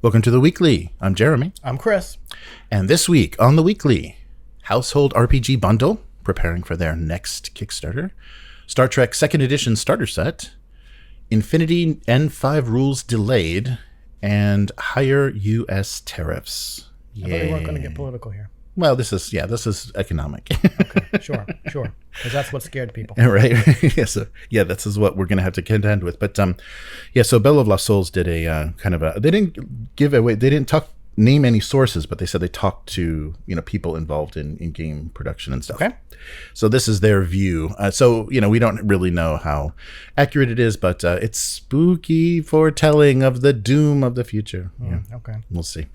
Welcome to the Weekly. I'm Jeremy. I'm Chris. And this week on the Weekly, Household RPG Bundle, preparing for their next Kickstarter, Star Trek 2nd Edition Starter Set, Infinity N5 Rules Delayed, and higher U.S. tariffs. I thought we weren't going to get political here. Well, this is economic. Okay, sure. Because that's what scared people. Right. This is what we're going to have to contend with. But so Bell of Lost Souls did a they didn't give away, they didn't name any sources, but they said they talked to, people involved in game production and stuff. Okay. So this is their view. We don't really know how accurate it is, but it's spooky foretelling of the doom of the future. Okay. We'll see.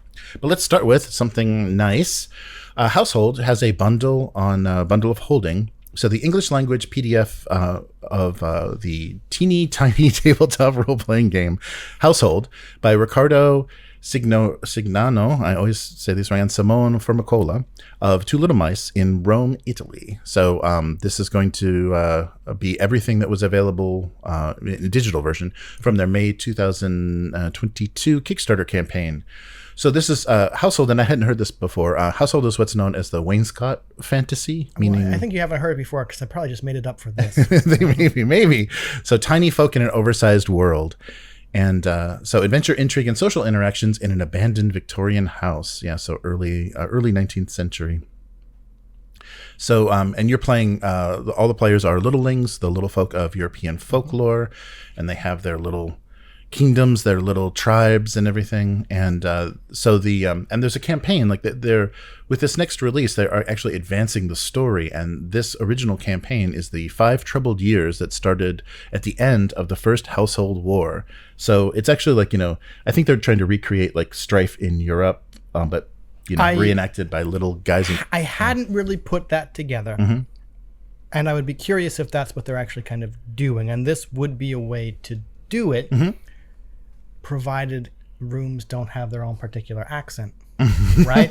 But let's start with something nice. Household has a bundle on Bundle of Holding. So the English language PDF of the teeny tiny tabletop role-playing game Household by Riccardo Sirignano, I always say these right, and Simone Formicola of Two Little Mice in Rome, Italy. So this is going to be everything that was available in a digital version from their May 2022 Kickstarter campaign. So this is Household, and I hadn't heard this before. Household is what's known as the wainscot fantasy, meaning... Well, I think you haven't heard it before because I probably just made it up for this. Maybe. So tiny folk in an oversized world. And so adventure, intrigue, and social interactions in an abandoned Victorian house. Yeah, so early 19th century. So, and you're playing, all the players are littlings, the little folk of European folklore, and they have their little kingdoms, their little tribes and everything. And so and there's a campaign, like they're with this next release, they are actually advancing the story. And this original campaign is the 5 troubled years that started at the end of the First Household War. So it's actually like, I think they're trying to recreate like strife in Europe, but reenacted by little guys. I hadn't really put that together. Mm-hmm. And I would be curious if that's what they're actually kind of doing. And this would be a way to do it. Mm-hmm. Provided rooms don't have their own particular accent, right?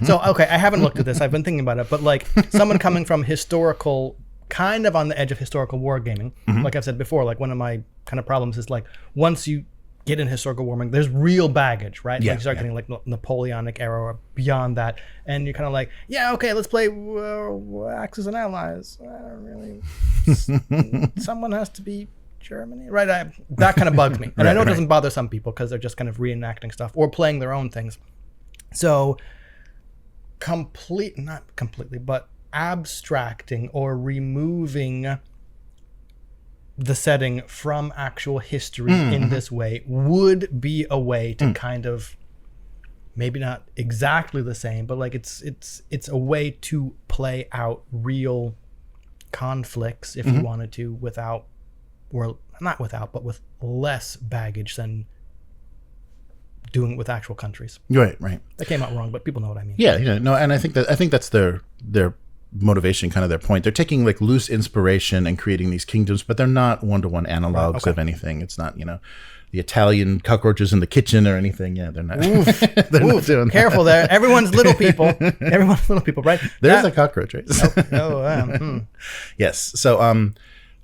So, okay, I haven't looked at this. I've been thinking about it. But like someone coming from historical, kind of on the edge of historical wargaming, like I've said before, like one of my kind of problems is like once you get in historical wargaming, there's real baggage, right? Yeah, like you start getting like Napoleonic era or beyond that. And you're kind of like, yeah, okay, let's play Axis and Allies. Someone has to be Germany, right? That kind of bugs me. And I know it doesn't bother some people because they're just kind of reenacting stuff or playing their own things. So not completely, but abstracting or removing the setting from actual history in this way would be a way to kind of, maybe not exactly the same, but like it's a way to play out real conflicts if you wanted to but with less baggage than doing it with actual countries. Right. That came out wrong, but people know what I mean. Yeah, no, and I think that's their motivation, kind of their point. They're taking like loose inspiration and creating these kingdoms, but they're not one-to-one analogs of anything. It's not, the Italian cockroaches in the kitchen or anything. Yeah, they're not. They're not doing careful that. There. Everyone's little people, right? There's a cockroach, right? Yes. So,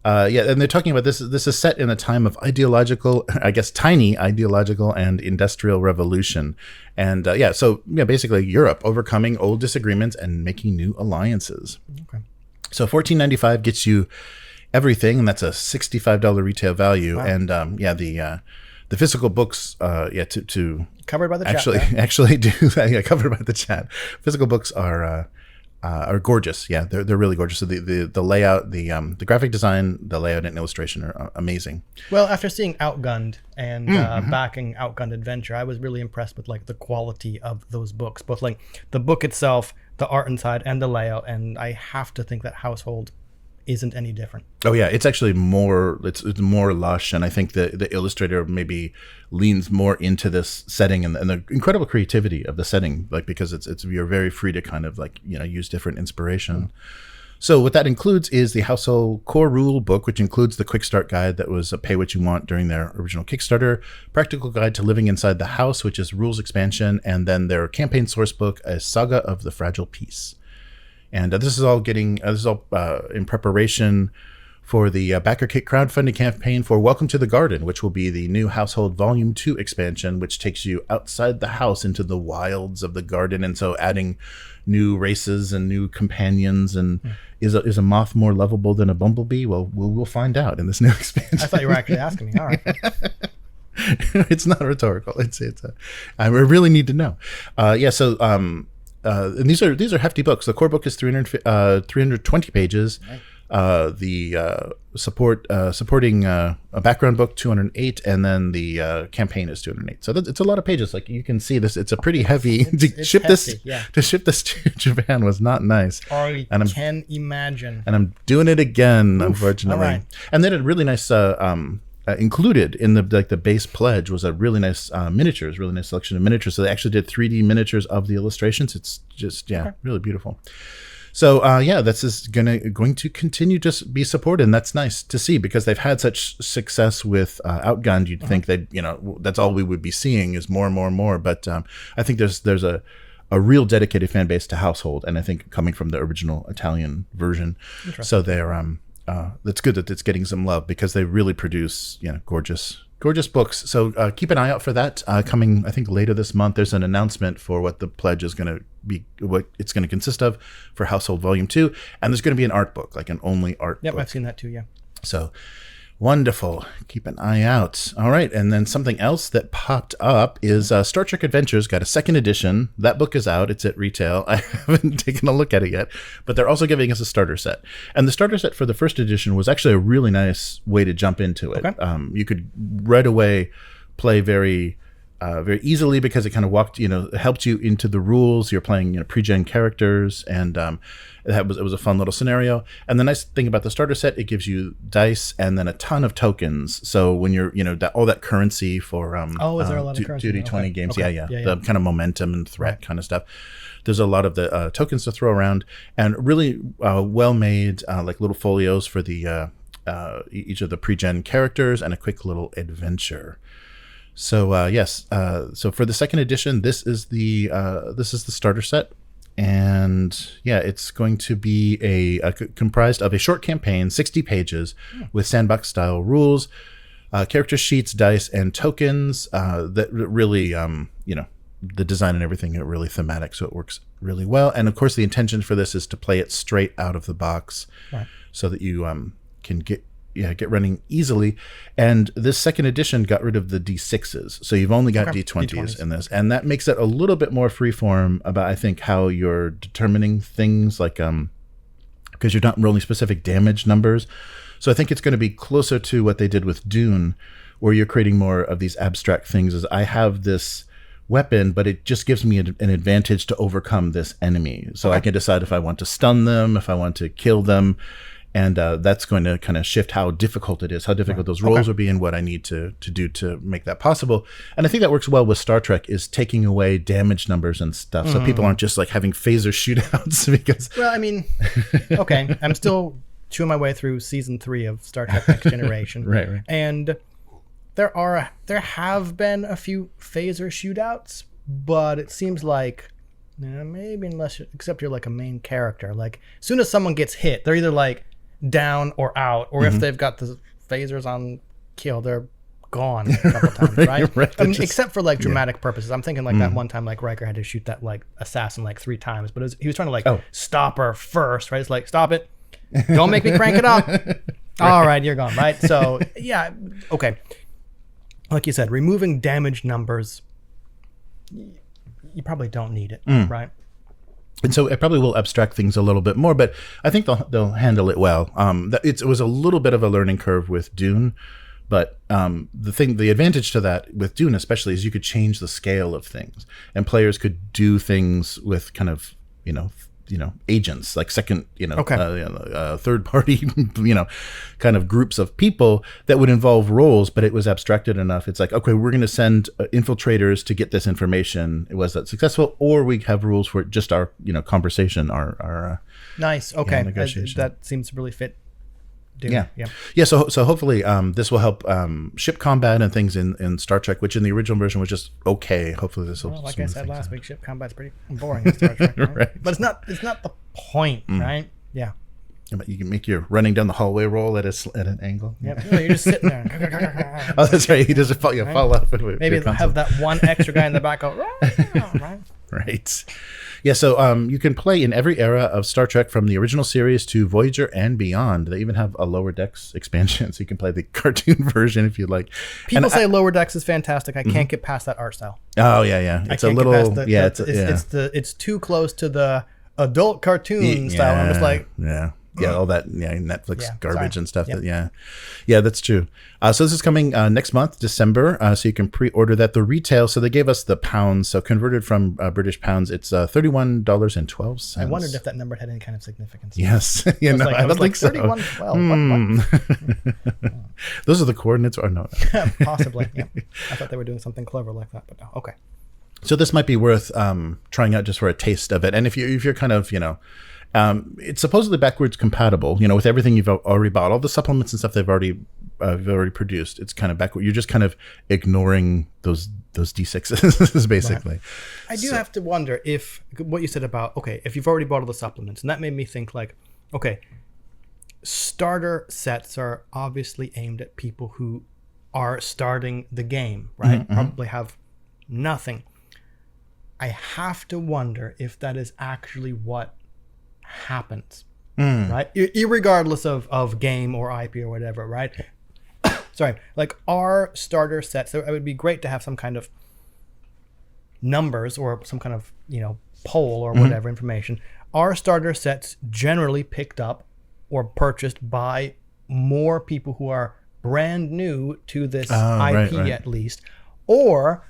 and they're talking about this. This is set in a time of tiny ideological and industrial revolution, and basically Europe overcoming old disagreements and making new alliances. Okay. So $14.95 gets you everything, and that's a $65 retail value. Wow. And the physical books, to covered by the chat. Actually do that. Yeah, covered by the chat. Physical books are gorgeous. Yeah, they're really gorgeous. So the layout, the graphic design, the layout and illustration are amazing. Well, after seeing Outgunned and backing Outgunned Adventure, I was really impressed with like the quality of those books, both like the book itself, the art inside, and the layout. And I have to think that Household isn't any different. Oh yeah, it's actually more. It's more lush, and I think the illustrator maybe leans more into this setting and the incredible creativity of the setting, like because it's you're very free to kind of like use different inspiration. So what that includes is the Household Core Rule Book, which includes the Quick Start Guide that was a pay what you want during their original Kickstarter, Practical Guide to Living Inside the House, which is rules expansion, and then their campaign source book, a Saga of the Fragile Peace. And this is all in preparation for the Backer Kit crowdfunding campaign for Welcome to the Garden, which will be the new Household Volume 2 expansion, which takes you outside the house into the wilds of the garden. And so adding new races and new companions. And is a moth more lovable than a bumblebee? Well, we'll find out in this new expansion. I thought you were actually asking me. All right. It's not rhetorical. I really need to know. And these are hefty books. The core book is 320 pages. Right. The supporting a background book 208, and then the campaign is 208. So it's a lot of pages. Like you can see this, it's a pretty heavy. It's ship hefty, this to ship this to Japan was not nice. I can imagine. And I'm doing it again, unfortunately. All right. And then a really nice. Included in the base pledge was a really nice miniatures, really nice selection of miniatures. So they actually did 3D miniatures of the illustrations. It's just really beautiful. So this is going to continue to be supported, and that's nice to see because they've had such success with Outgunned. You'd think that that's all we would be seeing is more and more and more. But I think there's a real dedicated fan base to Household, and I think coming from the original Italian version. So they're it's good that it's getting some love because they really produce gorgeous books. So keep an eye out for that coming. I think later this month. There's an announcement for what the pledge is going to be, what it's going to consist of for Household Volume 2, and there's going to be an art book, like an only art book. I've seen that too. Yeah. So wonderful. Keep an eye out. All right, and then something else that popped up is Star Trek Adventures got a second edition. That book is out. It's at retail. I haven't taken a look at it yet, but they're also giving us a starter set. And the starter set for the first edition was actually a really nice way to jump into it. Okay. You could right away play very easily because it kind of helped you into the rules. You're playing pre-gen characters, and it was a fun little scenario. And the nice thing about the starter set, it gives you dice and then a ton of tokens. So when you're all that currency for is there a lot of currency? 2D20 games, yeah, the kind of momentum and threat kind of stuff. There's a lot of the tokens to throw around, and really well made like little folios for the each of the pre-gen characters and a quick little adventure. So so for the second edition, this is the starter set, and it's going to be comprised of a short campaign, 60 pages, with sandbox style rules, character sheets, dice, and tokens. That really, the design and everything are really thematic, so it works really well. And of course, the intention for this is to play it straight out of the box, so that you can get running easily. And this second edition got rid of the D6s, so you've only got D20s in this, and that makes it a little bit more freeform about, I think, how you're determining things, like because you're not rolling specific damage numbers. So I think it's going to be closer to what they did with Dune, where you're creating more of these abstract things. As I have this weapon, but it just gives me an advantage to overcome this enemy, so I can decide if I want to stun them, if I want to kill them. And that's going to kind of shift how difficult it is, how difficult those rolls will be, and what I need to do to make that possible. And I think that works well with Star Trek, is taking away damage numbers and stuff, so people aren't just like having phaser shootouts. Because I'm still chewing my way through season 3 of Star Trek Next Generation, right. And there have been a few phaser shootouts, but it seems like maybe except you're like a main character, like as soon as someone gets hit, they're either like down or out, or if they've got the phasers on kill, they're gone a couple times, right? I mean, except for like dramatic purposes. I'm thinking like that one time, like Riker had to shoot that like assassin like 3 times, but he was trying to like stop her first, right? It's like, stop it, don't make me crank it up. All right, you're gone, right? So like you said, removing damage numbers, you probably don't need it, right? And so it probably will abstract things a little bit more, but I think they'll handle it well. It was a little bit of a learning curve with Dune, but the advantage to that with Dune especially is you could change the scale of things, and players could do things with kind of agents, like second, third party, kind of groups of people that would involve roles, but it was abstracted enough. It's like, okay, we're going to send infiltrators to get this information. Was that successful? Or we have rules for just our, conversation, our nice. Okay. Negotiation. That seems to really fit. Yeah. So hopefully this will help ship combat and things in Star Trek, which in the original version was just okay. Hopefully this will. Like I said last week, ship combat's pretty boring in Star Trek, right? But it's not the point, right? Yeah. You can make your running down the hallway roll at an angle. Yep. No, you're just sitting there. Oh, that's right. You just fall off. Maybe have that one extra guy in the back go, right? Right. Yeah, so you can play in every era of Star Trek from the original series to Voyager and beyond. They even have a Lower Decks expansion, so you can play the cartoon version if you'd like. People say Lower Decks is fantastic. I can't get past that art style. Oh, yeah. It's a little... It's too close to the adult cartoon style. I'm just like... Yeah, all that Netflix garbage and stuff. Yep. Yeah, that's true. So this is coming next month, December. So you can pre-order that. The retail, so they gave us the pounds. So converted from British pounds, it's $31.12. I wondered if that number had any kind of significance. Yes. I don't think so. $31.12. What? Those are the coordinates, or no? Possibly. Yeah. I thought they were doing something clever like that, but no. Okay. So this might be worth trying out just for a taste of it. And if you're kind of it's supposedly backwards compatible, with everything you've already bought, all the supplements and stuff they've already produced. It's kind of backward. You're just kind of ignoring those D6s basically. Right. I do have to wonder if what you said about, if you've already bought all the supplements, and that made me think like, starter sets are obviously aimed at people who are starting the game, right? Mm-hmm. Probably have nothing. I have to wonder if that is actually what happens, right? Irregardless of game or IP or whatever, right? Sorry, like our starter sets, it would be great to have some kind of numbers or some kind of poll or whatever information. Our starter sets generally picked up or purchased by more people who are brand new to this IP at least, or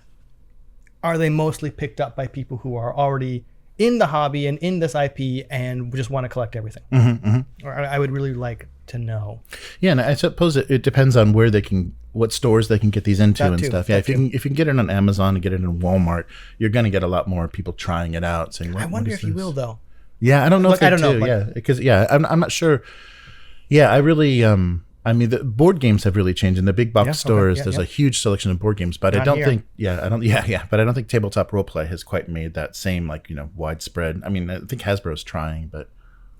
are they mostly picked up by people who are already in the hobby and in this IP and just want to collect everything? Or I would really like to know. Yeah, and I suppose it depends on what stores they can get these into and stuff. Yeah, if you can get it on Amazon and get it in Walmart, you're going to get a lot more people trying it out, saying, I wonder if you will though. Yeah, I don't know if they do. Yeah, because I'm not sure. Yeah, I really. The board games have really changed in the big box stores. There's a huge selection of board games, but I don't think tabletop roleplay has quite made that same widespread. I mean, I think Hasbro's trying, but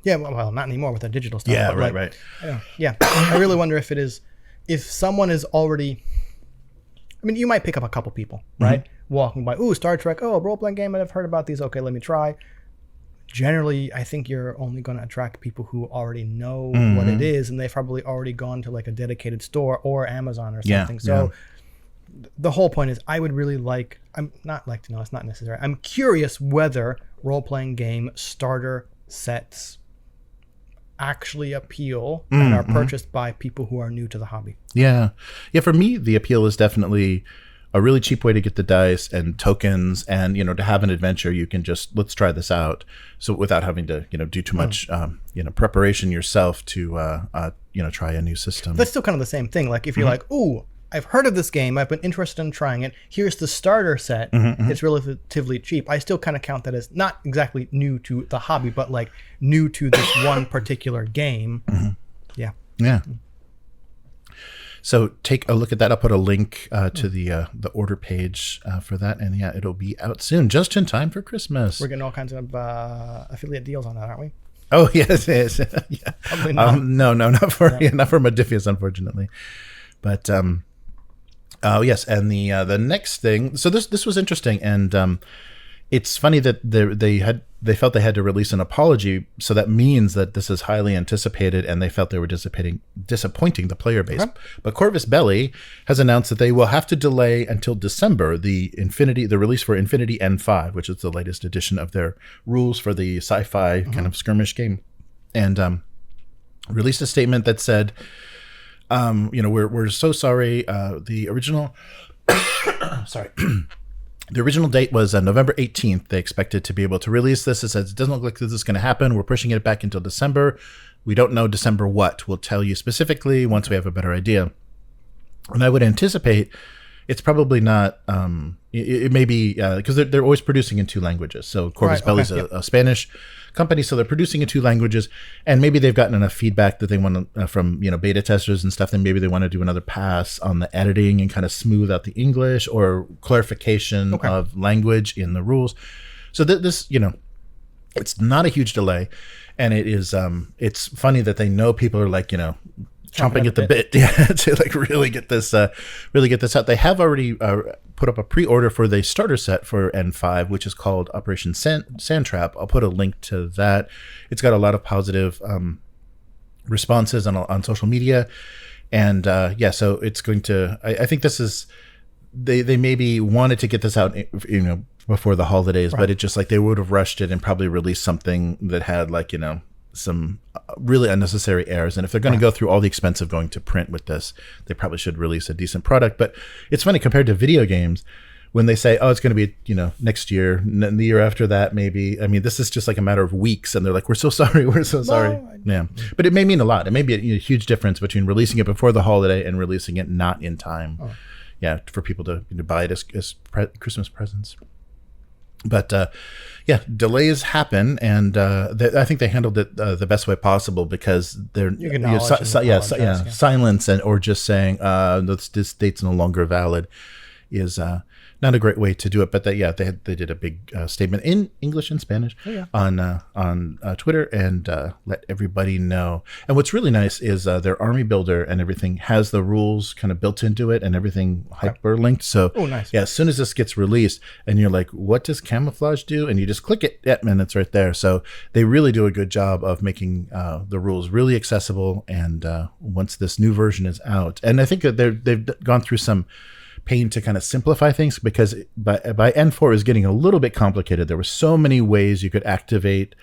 well, not anymore with the digital stuff. Yeah, right. I really wonder if someone is already. I mean, you might pick up a couple people, right, walking by. Ooh, Star Trek. Oh, a role playing game. I've heard about these. Okay, let me try. Generally, I think you're only going to attract people who already know what it is, and they've probably already gone to like a dedicated store or Amazon or something. The whole point is, I would really I'm not like to know, it's not necessary. I'm curious whether role-playing game starter sets actually appeal and are purchased by people who are new to the hobby. Yeah. For me, the appeal is definitely a really cheap way to get the dice and tokens, and to have an adventure. You can just let's try this out, so without having to do too much preparation yourself to try a new system. That's still kind of the same thing. Like if you're like, ooh, I've heard of this game, I've been interested in trying it. Here's the starter set. It's relatively cheap. I still kind of count that as not exactly new to the hobby, but like new to this one particular game. Yeah. So take a look at that. I'll put a link to the order page for that, and it'll be out soon, just in time for Christmas. We're getting all kinds of affiliate deals on that, aren't we? Oh yes. Yeah. Probably not. No, not for Modiphius, unfortunately. But yes, and the next thing. So this was interesting, and it's funny that they felt they had to release an apology, so that means that this is highly anticipated, and they felt they were disappointing the player base. Okay. But Corvus Belli has announced that they will have to delay until December the release for Infinity N5, which is the latest edition of their rules for the sci-fi kind of skirmish game, and released a statement that said, we're so sorry. The original, sorry. The original date was November 18th. They expected to be able to release this. It says it doesn't look like this is going to happen. We're pushing it back until December. We don't know December what. We'll tell you specifically once we have a better idea. And I would anticipate it's probably not. It may be because they're always producing in two languages. So Corvus Belli is a Spanish company, so they're producing in two languages, and maybe they've gotten enough feedback that they want to from beta testers and stuff. Then maybe they want to do another pass on the editing and kind of smooth out the English or clarification of language in the rules. So this It's not a huge delay, and it is. It's funny that they know people are like, chomping at the bit, to like really get this out. They have already put up a pre-order for the starter set for N5, which is called Operation Sand Trap. I'll put a link to that. It's got a lot of positive responses on social media, and so it's going to. I think this is. They maybe wanted to get this out, before the holidays, right. But it just like they would have rushed it and probably released something that had like, some really unnecessary errors. And if they're going to go through all the expense of going to print with this, they probably should release a decent product. But it's funny compared to video games when they say, oh, it's going to be, next year, and the year after that, maybe. I mean, this is just like a matter of weeks. And they're like, we're so sorry. We're so sorry. Yeah. But it may mean a lot. It may be a huge difference between releasing it before the holiday and releasing it not in time. Oh. Yeah. For people to buy it as Christmas presents. But delays happen, and I think they handled it the best way possible because they're silence or just saying this date's no longer valid is not a great way to do it. But they did a big statement in English and Spanish on Twitter and let everybody know. And what's really nice is their army builder and everything has the rules kind of built into it and everything hyperlinked. So nice. As soon as this gets released and you're like, what does camouflage do? And you just click it, and it's right there. So they really do a good job of making the rules really accessible. And once this new version is out, and I think that they've gone through some pain to kind of simplify things because by N4 it was getting a little bit complicated. There were so many ways you could activate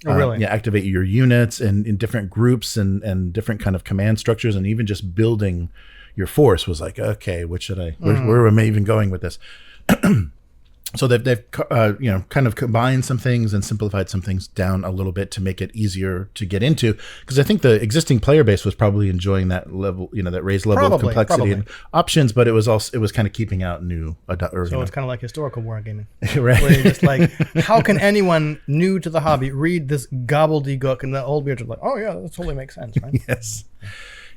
activate your units and in different groups and different kind of command structures, and even just building your force was like, okay, what should I where am I even going with this? So they've kind of combined some things and simplified some things down a little bit to make it easier to get into. Because I think the existing player base was probably enjoying that level, that raised level of complexity and options. But it was kind of keeping out new. So it's kind of like historical wargaming, right? Where you're just like, how can anyone new to the hobby read this gobbledygook? And the old beards are like, oh yeah, that totally makes sense, right?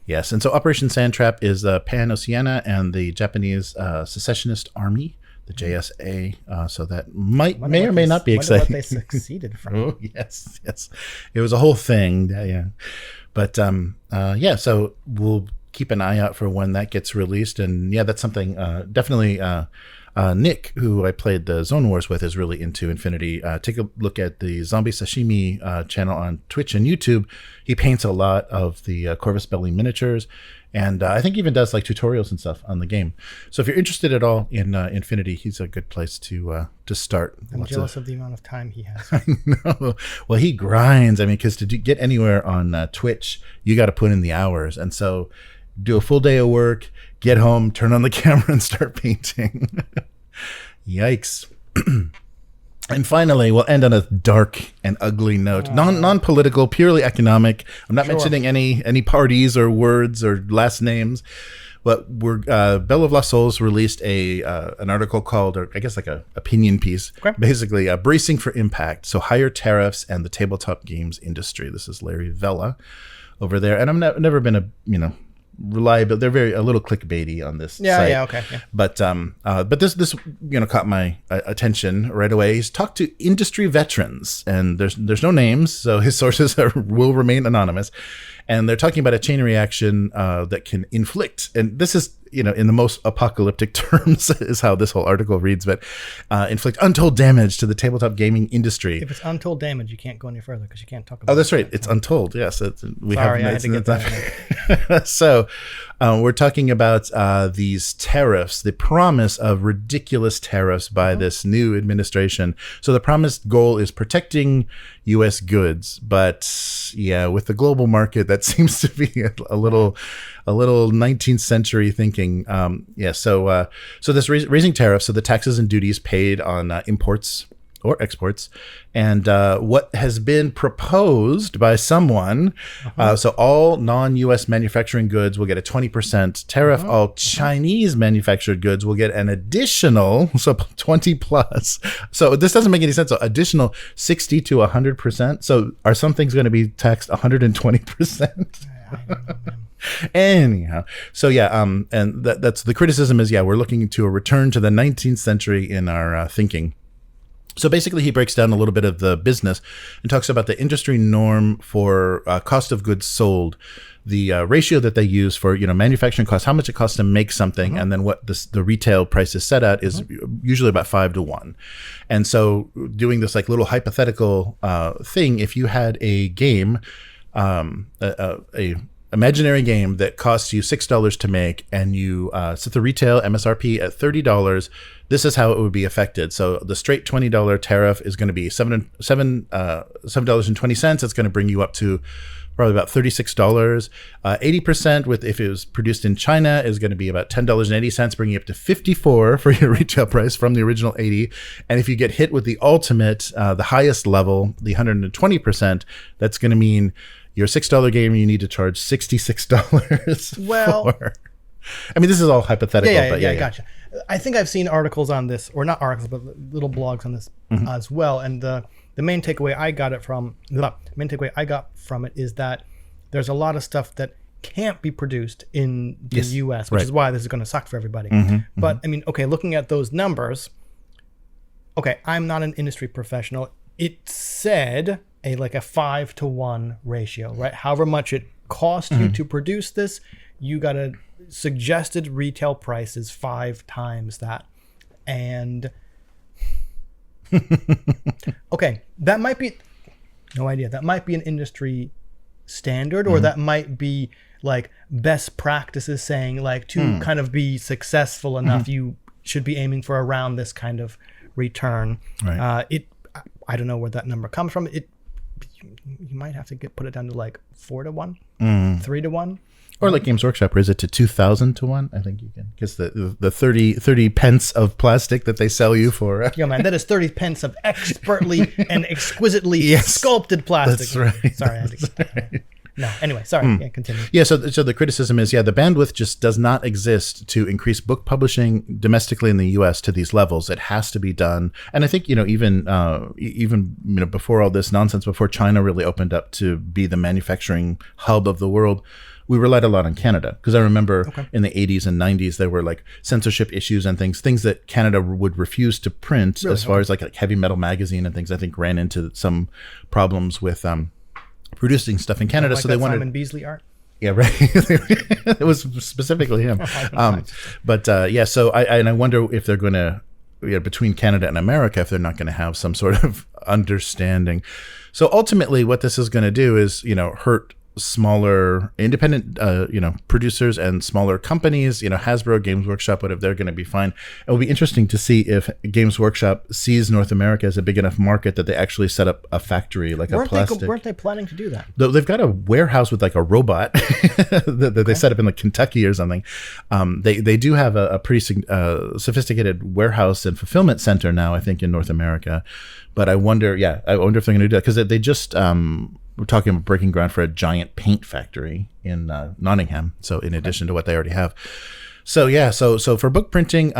Yes. And so Operation Sand Trap is the Pan-Oceania and the Japanese secessionist army. The JSA, so that may or may not be exciting. What they succeeded from. Oh, yes. It was a whole thing, yeah. But so we'll keep an eye out for when that gets released, and that's something definitely. Nick, who I played the Zone Wars with, is really into Infinity. Take a look at the Zombie Sashimi channel on Twitch and YouTube. He paints a lot of the Corvus Belli miniatures, and I think even does like tutorials and stuff on the game. So if you're interested at all in Infinity, he's a good place to start. I'm jealous of the amount of time he has. I know. Well, he grinds. I mean, because to get anywhere on Twitch, you got to put in the hours, and so do a full day of work, get home, turn on the camera, and start painting. Yikes. And finally, we'll end on a dark and ugly note. Non-political, purely economic. I'm not mentioning any parties or words or last names. But Belle of Lost Souls released an article called, or I guess like a opinion piece, basically bracing for impact. So higher tariffs and the tabletop games industry. This is Larry Vella over there. And I've never been reliable. They're a little clickbaity on this site. But this caught my attention right away. He's talked to industry veterans, and there's no names, so his sources will remain anonymous. And they're talking about a chain reaction that can inflict, and this is in the most apocalyptic terms is how this whole article reads, but inflict untold damage to the tabletop gaming industry. If it's untold damage, you can't go any further because you can't talk about it. Oh, that's right. It's untold. Yes. I had to get that. So we're talking about these tariffs, the promise of ridiculous tariffs by this new administration. So the promised goal is protecting U.S. goods, but with the global market, that seems to be a little 19th century thinking. So this raising tariffs, so the taxes and duties paid on imports or exports, and what has been proposed by someone. So all non-U.S. manufacturing goods will get a 20% tariff. All Chinese manufactured goods will get an additional, 20 plus. So this doesn't make any sense. So additional 60 to 100%. So are some things going to be taxed 120%? I don't know, man. Anyhow, so and that's the criticism is we're looking to a return to the 19th century in our thinking. So basically, he breaks down a little bit of the business and talks about the industry norm for cost of goods sold, the ratio that they use for manufacturing costs, how much it costs to make something, and then what the retail price is set at is usually about 5 to 1. And so, doing this like little hypothetical thing, if you had a game, a imaginary game that costs you $6 to make, and you set the retail MSRP at $30. This is how it would be affected. So the straight $20 tariff is going to be $7.20. It's going to bring you up to probably about $36. 80% if it was produced in China is going to be about $10.80, bringing you up to $54 for your retail price from the original $80. And if you get hit with the ultimate, the highest level, the 120%, that's going to mean your $6 game you need to charge $66 for. I mean, this is all hypothetical. Yeah, gotcha. I think I've seen articles on this, or not articles, but little blogs on this as well. And the main takeaway I got from it is that there's a lot of stuff that can't be produced in the U.S., which is why this is going to suck for everybody. But I mean, okay, looking at those numbers, okay, I'm not an industry professional. It said like a 5 to 1 ratio, right? However much it cost you to produce this, you got a suggested retail price is 5 times that. And okay, that might be, no idea, that might be an industry standard, or that might be like best practices saying like to kind of be successful enough, you should be aiming for around this kind of return. I don't know where that number comes from. You might have to put it down to like 4 to 1, 3 to 1. Or like Games Workshop, raise it to 2,000 to 1. I think you can, because the 30 pence of plastic that they sell you for. Yeah, man, that is 30 pence of expertly and exquisitely sculpted plastic. That's right. Sorry, Right. No, anyway, sorry. Yeah, continue. Yeah, so the criticism is, the bandwidth just does not exist to increase book publishing domestically in the U.S. to these levels. It has to be done. And I think, even before all this nonsense, before China really opened up to be the manufacturing hub of the world, we relied a lot on Canada, because I remember in the 80s and 90s, there were like censorship issues and things that Canada would refuse to print, as far as like Heavy Metal Magazine and things, I think ran into some problems with producing stuff in Canada. Like so they wanted Simon Beasley art. Yeah, right. It was specifically him. So I wonder if they're going to, between Canada and America, if they're not going to have some sort of understanding. So ultimately what this is going to do is, hurt smaller independent producers and smaller companies, Hasbro, Games Workshop, whatever, they're going to be fine. It will be interesting to see if Games Workshop sees North America as a big enough market that they actually set up a factory, like a plastic. Weren't they planning to do that? They've got a warehouse with like a robot that they set up in like Kentucky or something. They do have a pretty sophisticated warehouse and fulfillment center now, I think, in North America. But I wonder if they're going to do that, because they just we're talking about breaking ground for a giant paint factory in Nottingham. So in addition to what they already have. So for book printing,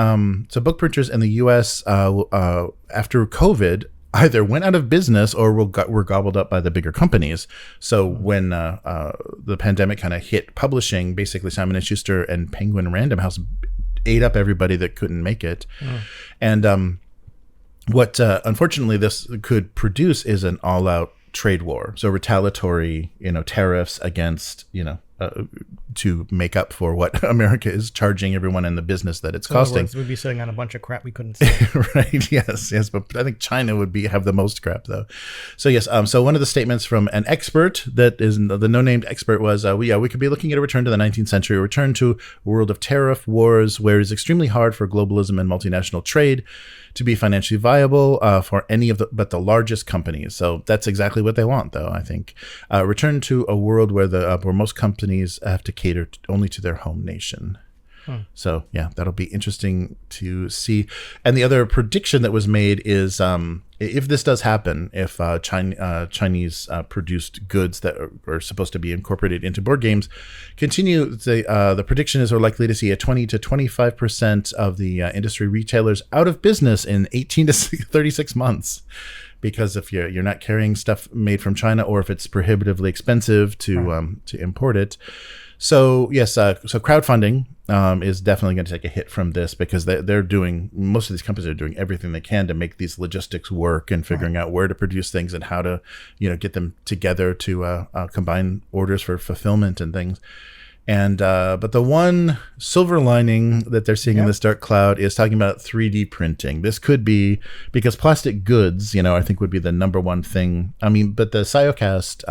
so book printers in the U.S. After COVID either went out of business or were gobbled up by the bigger companies. So when the pandemic kind of hit publishing, basically Simon & Schuster and Penguin Random House ate up everybody that couldn't make it. And what unfortunately this could produce is an all-out trade war. So retaliatory, tariffs against, to make up for what America is charging everyone in the business that it's costing. In other words, we'd be sitting on a bunch of crap we couldn't sell. Right. Yes. But I think China would have the most crap, though. So yes. So one of the statements from an expert, that is the no-named expert, was, we could be looking at a return to the 19th century, a return to a world of tariff wars, where it's extremely hard for globalism and multinational trade to be financially viable for any of the largest companies. So that's exactly what they want, though, I think. Return to a world where where most companies have to cater only to their home nation. So yeah, that'll be interesting to see. And the other prediction that was made is, if this does happen, if Chinese produced goods that are supposed to be incorporated into board games continue, the prediction is we're likely to see a 20 to 25% of the industry retailers out of business in 18 to 36 months. Because if you're not carrying stuff made from China, or if it's prohibitively expensive to import it. So yes, so crowdfunding is definitely going to take a hit from this because they're doing, most of these companies are doing everything they can to make these logistics work and figuring out where to produce things and how to, get them together to combine orders for fulfillment and things. And but the one silver lining that they're seeing in this dark cloud is talking about 3D printing. This could be because plastic goods, I think would be the number one thing. I mean, but the Siocast,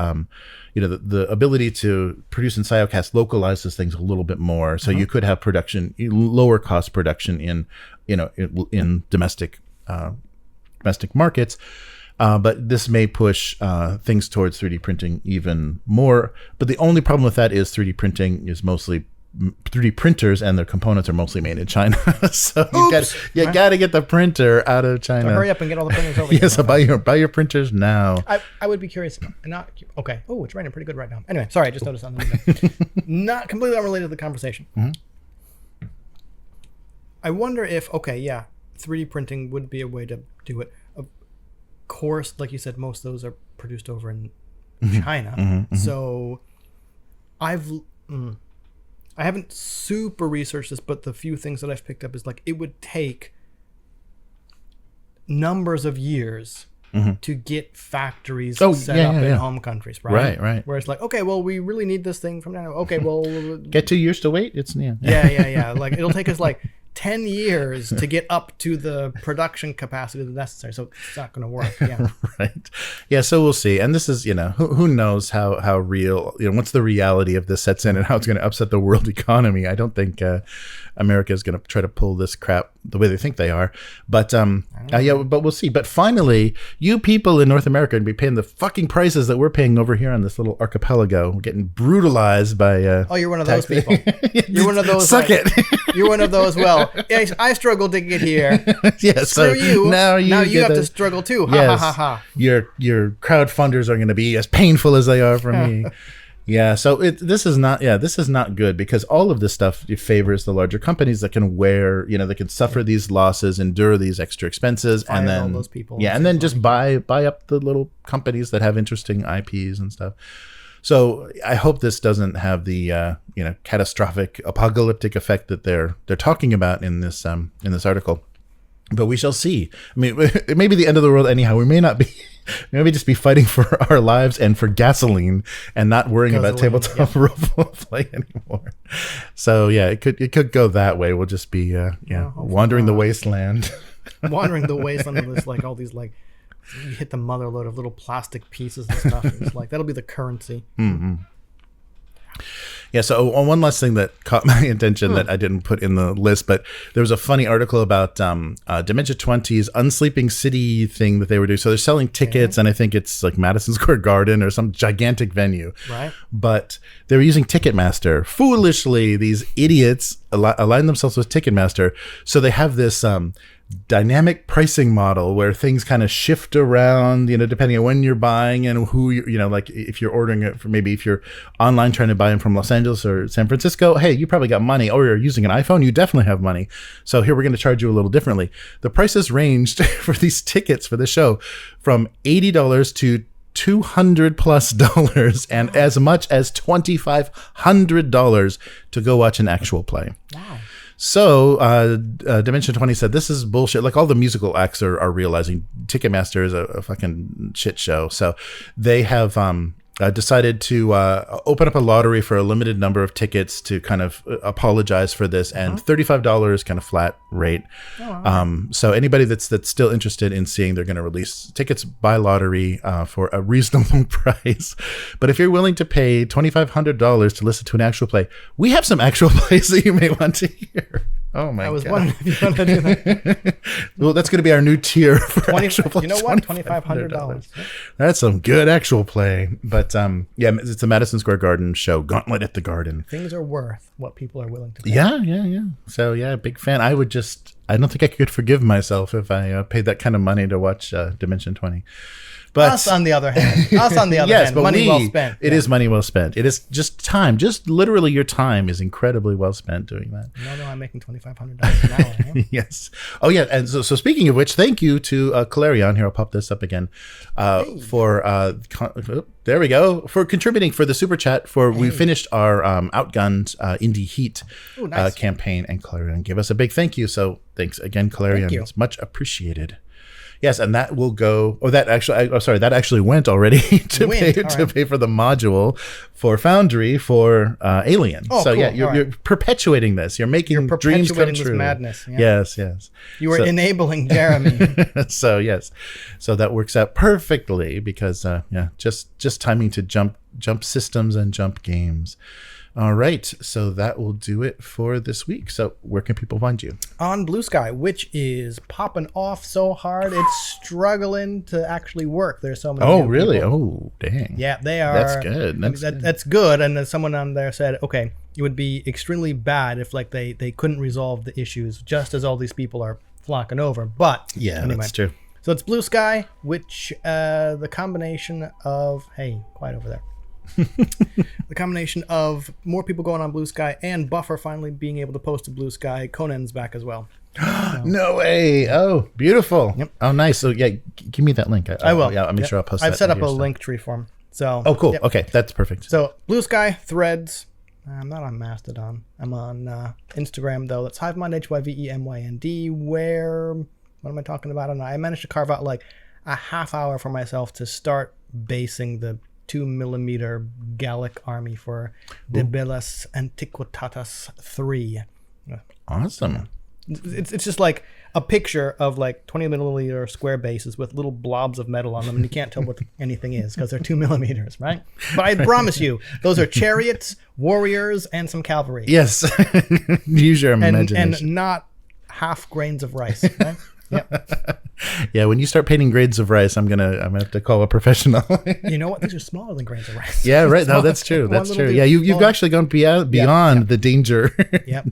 the ability to produce in Siocast localizes things a little bit more. So you could have production, lower cost production in domestic markets. But this may push things towards 3D printing even more. But the only problem with that is 3D printing is mostly 3D printers and their components are mostly made in China. So you got to get the printer out of China. So hurry up and get all the printers over here. Yes, so buy your printers now. I would be curious. Okay. Oh, it's raining pretty good right now. Anyway, sorry, I just noticed something. Not completely unrelated to the conversation. Mm-hmm. I wonder if 3D printing would be a way to do it. Course, like you said, most of those are produced over in China. Mm-hmm. So I haven't super researched this, but the few things that I've picked up is like it would take numbers of years to get factories set up in home countries, right? Right. Where it's like, okay, well, we really need this thing from now. Okay, well, get 2 years to wait. It's yeah. Like it'll take us like 10 years to get up to the production capacity that's necessary. So it's not going to work. Yeah. Right. Yeah. So we'll see. And this is, who knows how real, once the reality of this sets in and how it's going to upset the world economy. I don't think America is going to try to pull this crap the way they think they are. But but we'll see. But finally, you people in North America are going to be paying the fucking prices that we're paying over here on this little archipelago. We're getting brutalized by you're one of those people. You're one of those. Suck it. You're one of those. Well, I struggled to get here. Yes. Screw you. Now you have to struggle too. Yes, Ha ha ha ha. Your crowdfunders are going to be as painful as they are for me. Yeah, so this is not good because all of this stuff favors the larger companies that can they can suffer these losses, endure these extra expenses, and then all those people. Yeah, and then just buy up the little companies that have interesting IPs and stuff. So I hope this doesn't have the catastrophic apocalyptic effect that they're talking about in this article. But we shall see. I mean, it may be the end of the world anyhow. We may not be. Maybe just be fighting for our lives and for gasoline and not worrying about tabletop roleplay anymore. So yeah, it could go that way. We'll just be wandering the wasteland. Wandering the wasteland with like all these like you hit the mother load of little plastic pieces and stuff. And it's like that'll be the currency. Mm-hmm. Yeah, so one last thing that caught my attention that I didn't put in the list, but there was a funny article about Dementia 20's Unsleeping City thing that they were doing. So they're selling tickets, and I think it's like Madison Square Garden or some gigantic venue. Right. But they were using Ticketmaster. Foolishly, these idiots align themselves with Ticketmaster. So they have this dynamic pricing model where things kind of shift around, depending on when you're buying and who like if you're ordering it for, maybe if you're online trying to buy them from Los Angeles or San Francisco, hey, you probably got money, or you're using an iPhone, you definitely have money. So here we're going to charge you a little differently. The prices ranged for these tickets for the show from $80 to $200+ and as much as $2,500 to go watch an actual play. Wow. So Dimension 20 said, this is bullshit. Like all the musical acts are realizing Ticketmaster is a fucking shit show. So they have decided to open up a lottery for a limited number of tickets to kind of apologize for this, and $35 kind of flat rate. So anybody that's still interested in seeing, they're going to release tickets by lottery for a reasonable price. But if you're willing to pay $2,500 to listen to an actual play, we have some actual plays that you may want to hear. Oh my God. I was wondering if you want to do that. Well, that's going to be our new tier for actual play. You know what? $2,500. That's some good actual play. But it's a Madison Square Garden show, Gauntlet at the Garden. Things are worth what people are willing to pay. Yeah. So yeah, big fan. I don't think I could forgive myself if I paid that kind of money to watch Dimension 20. But us on the other hand, yes, money well spent. It is money well spent. It is just time. Just literally your time is incredibly well spent doing that. No, I'm making $2,500 an hour. Yes. Oh yeah. And so speaking of which, thank you to Clarion. Here, I'll pop this up again. For There we go. For contributing for the super chat we finished our outgunned Indie Heat Ooh, nice. campaign, and Clarion gave us a big thank you. So thanks again, Clarion. Thank you. It's much appreciated. Yes, and that will go. Oh, that actually went already to pay for the module for Foundry for Alien. Oh, so cool. yeah, you're perpetuating this. You're making dreams come this true. Madness. Yeah. Yes. You are enabling Jeremy. So yes, so that works out perfectly because just timing to jump systems and jump games. All right, so that will do it for this week. So where can people find you? On Blue Sky, which is popping off so hard, it's struggling to actually work. There's so many. Oh, really? People. Oh, dang. Yeah, they are. That's good. That's good. And then someone on there said, okay, it would be extremely bad if like they couldn't resolve the issues just as all these people are flocking over. But yeah, anyway. That's true. So it's Blue Sky, which the combination of, hey, quiet over there. The combination of more people going on Blue Sky and Buffer finally being able to post to Blue Sky. Conan's back as well. So. No way. Oh, beautiful. Yep. Oh, nice. So yeah, give me that link. I will. Yeah, I'll make sure I'll post that. I've set up a link tree form. So. Oh, cool. Yep. Okay, that's perfect. So Blue Sky, Threads. I'm not on Mastodon. I'm on Instagram though. That's HiveMind, HYVEMYND. Where, what am I talking about? I don't know. I managed to carve out like a half hour for myself to start basing the 2mm Gallic army for De Bellas Antiquitatis 3. Awesome. It's just like a picture of like 20mm square bases with little blobs of metal on them, and you can't tell what anything is because they're 2mm, right? But I promise you, those are chariots, warriors, and some cavalry. Yes. Use your imagination. And not half grains of rice, right? Yep. Yeah, when you start painting grains of rice, I'm gonna have to call a professional. You know what? These are smaller than grains of rice. Yeah, right. No, that's true. That's true. Yeah, you've actually gone beyond the danger. Yep.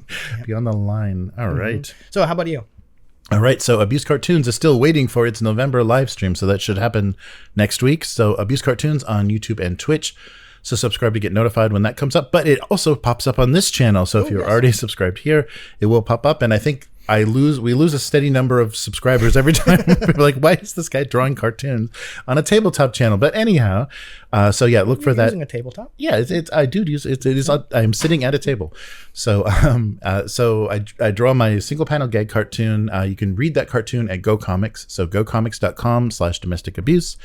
Beyond the line. All right. So how about you? All right, so Abuse Cartoons is still waiting for its November live stream, so that should happen next week. So Abuse Cartoons on YouTube and Twitch. So subscribe to get notified when that comes up. But it also pops up on this channel. So if you're already subscribed here, it will pop up. And I think we lose a steady number of subscribers every time. People are like, why is this guy drawing cartoons on a tabletop channel? But anyhow, so yeah, look for that. Using a tabletop? Yeah, I do use it. It is. I'm sitting at a table, so so I draw my single panel gag cartoon. You can read that cartoon at Go Comics. So gocomics.com/domestic abuse,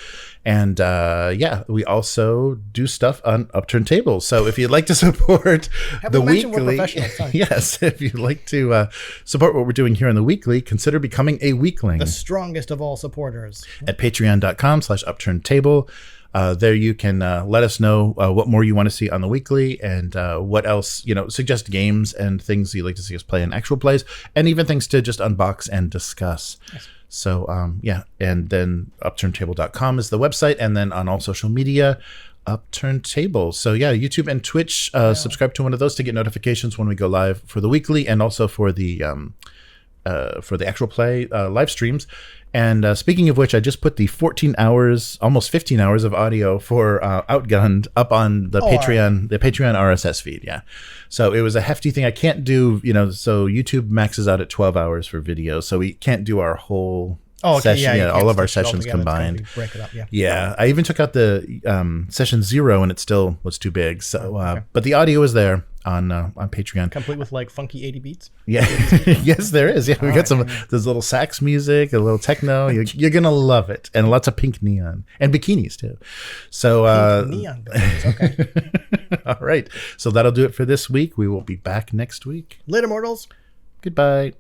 and yeah, we also do stuff on Upturned Tables. So if you'd like to support the weekly, yes, if you'd like to support what we're doing here in the weekly, consider becoming a weekling. The strongest of all supporters. At patreon.com/upturnedtable. There you can let us know what more you want to see on the weekly and what else, suggest games and things you'd like to see us play in actual plays, and even things to just unbox and discuss. Yes. So, yeah. And then upturnedtable.com is the website. And then on all social media, Upturned Table. So yeah, YouTube and Twitch, subscribe to one of those to get notifications when we go live for the weekly and also for the actual play live streams. And speaking of which, I just put the 14 hours, almost 15 hours of audio for Outgunned up on the Patreon RSS feed. Yeah. So it was a hefty thing. I can't do, so YouTube maxes out at 12 hours for video. So we can't do our whole session. Yeah, all of our sessions combined. Break it up, yeah. I even took out the session 0 and it still was too big. So, but the audio is there on Patreon, complete with like funky 80 beats. Yeah, yes, there is. Yeah, we got some there's little sax music, a little techno. You're gonna love it, and lots of pink neon and bikinis too. So pink neon bikinis. Okay. All right. So that'll do it for this week. We will be back next week. Later, mortals. Goodbye.